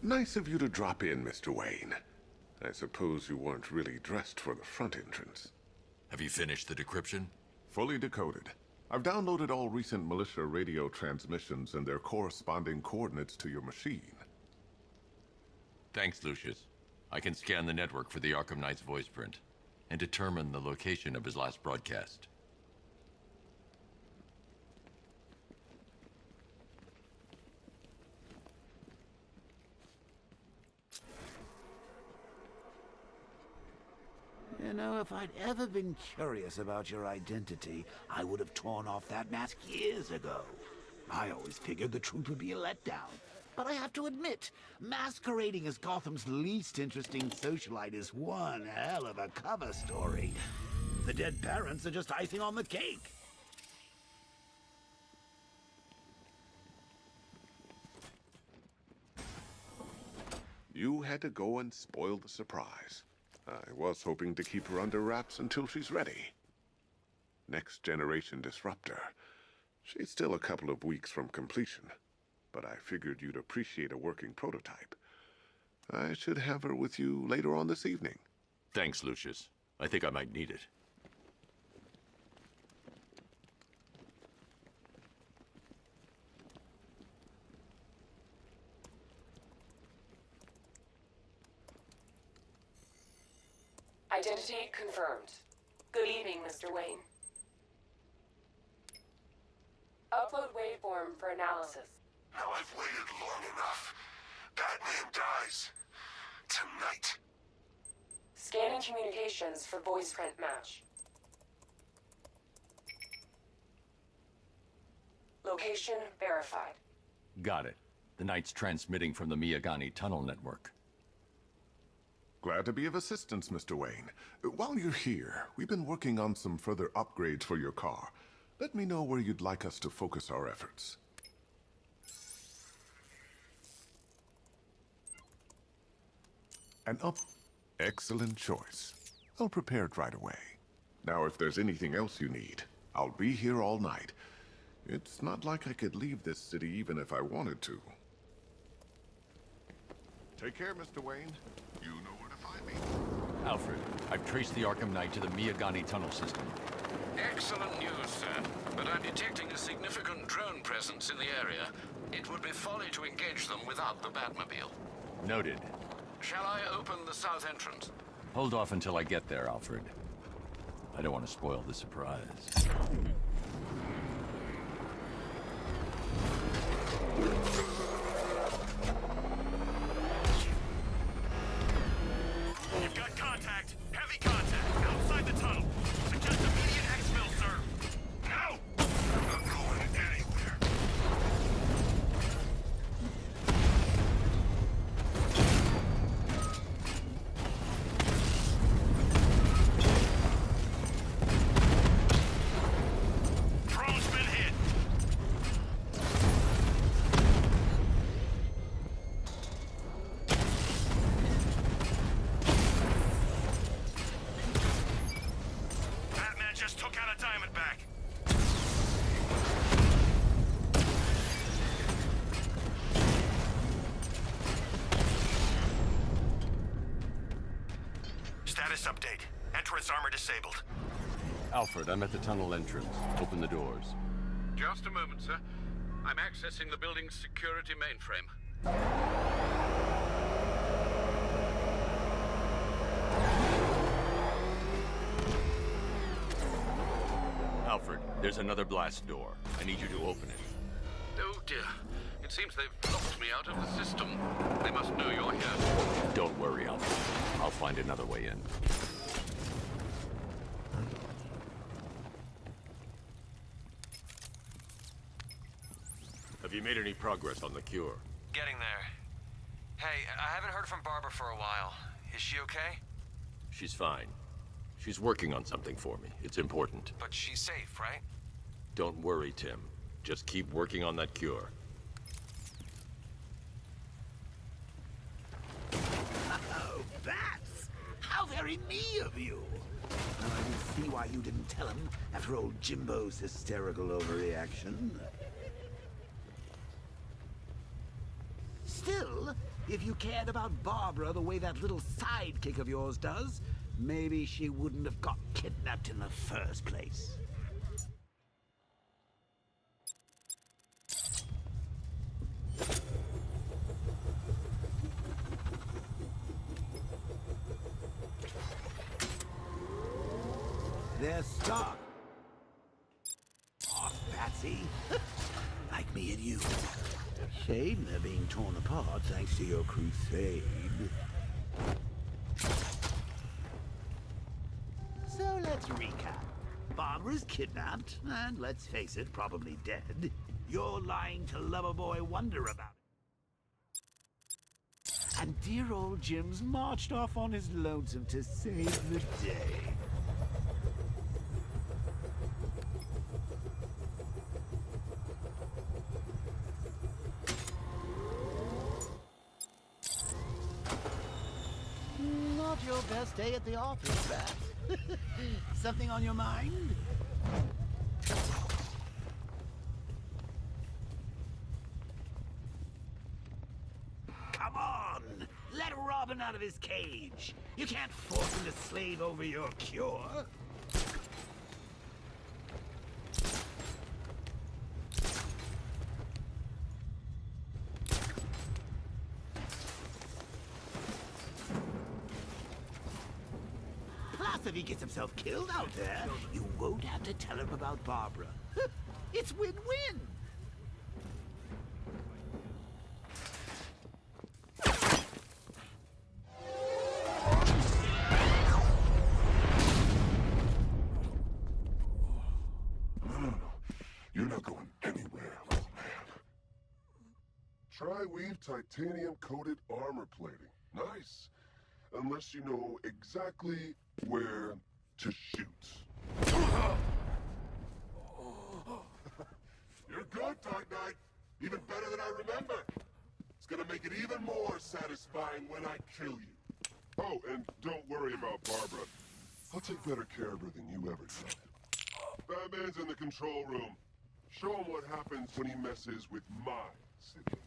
Nice of you to drop in, Mr. Wayne. I suppose you weren't really dressed for the front entrance. Have you finished the decryption? Fully decoded. I've downloaded all recent militia radio transmissions and their corresponding coordinates to your machine. Thanks, Lucius. I can scan the network for the Arkham Knight's voice print and determine the location of his last broadcast. You know, if I'd ever been curious about your identity, I would have torn off that mask years ago. I always figured the truth would be a letdown. But I have to admit, masquerading as Gotham's least interesting socialite is one hell of a cover story. The dead parents are just icing on the cake. You had to go and spoil the surprise. I was hoping to keep her under wraps until she's ready. Next generation disruptor. She's still a couple of weeks from completion, but I figured you'd appreciate a working prototype. I should have her with you later on this evening. Thanks, Lucius. I think I might need it. Identity confirmed. Good evening, Mr. Wayne. Upload waveform for analysis. Now I've waited long enough. Batman dies. Tonight. Scanning communications for voice print match. Location verified. Got it. The Knight's transmitting from the Miyagani tunnel network. Glad to be of assistance, Mr. Wayne. While you're here, we've been working on some further upgrades for your car. Let me know where you'd like us to focus our efforts. Excellent choice. I'll prepare it right away. Now, if there's anything else you need, I'll be here all night. It's not like I could leave this city even if I wanted to. Take care, Mr. Wayne. You know where to find me. Alfred, I've traced the Arkham Knight to the Miyagani tunnel system. Excellent news, sir. But I'm detecting a significant drone presence in the area. It would be folly to engage them without the Batmobile. Noted. Shall I open the south entrance? Hold off until I get there, Alfred. I don't want to spoil the surprise. You've got contact. Heavy contact. Outside the tunnel. Suggest immediate exfil, sir. Now! I'm not going anywhere. Drone's been hit. Batman just took out a Diamondback. Status update. Entrance armor disabled. Alfred, I'm at the tunnel entrance. Open the doors. Just a moment, sir. I'm accessing the building's security mainframe. Alfred, there's another blast door. I need you to open it. Oh, dear. It seems they've locked me out of the system. They must know you're here. Don't worry, Alfred. I'll find another way in. Have you made any progress on the cure? Getting there. Hey, I haven't heard from Barbara for a while. Is she okay? She's fine. She's working on something for me. It's important. But she's safe, right? Don't worry, Tim. Just keep working on that cure. Oh, bats! How very me of you! Well, I can see why you didn't tell him after old Jimbo's hysterical overreaction. Still, If you cared about Barbara the way that little sidekick of yours does, maybe she wouldn't have got kidnapped in the first place. They're stuck. Oh, Patsy. Like me and you. Shame they're being torn apart thanks to your crusade. So let's recap. Barbara's kidnapped, and let's face it, probably dead. You're lying to Loverboy Wonder about it. And dear old Jim's marched off on his lonesome to save the day. Not your best day at the office, Bat. Something on your mind? Come on! Let Robin out of his cage! You can't force him to slave over your cure! Plus, if he gets himself killed out there, you won't have to tell him about Barbara. It's win-win! No. You're not going anywhere, little man. Tri-weave titanium-coated armor plating. Nice. Unless you know exactly where to shoot. You're good, Dark Knight. Even better than I remember. It's gonna make it even more satisfying when I kill you. Oh, and don't worry about Barbara. I'll take better care of her than you ever did. Batman's in the control room. Show him what happens when he messes with my city.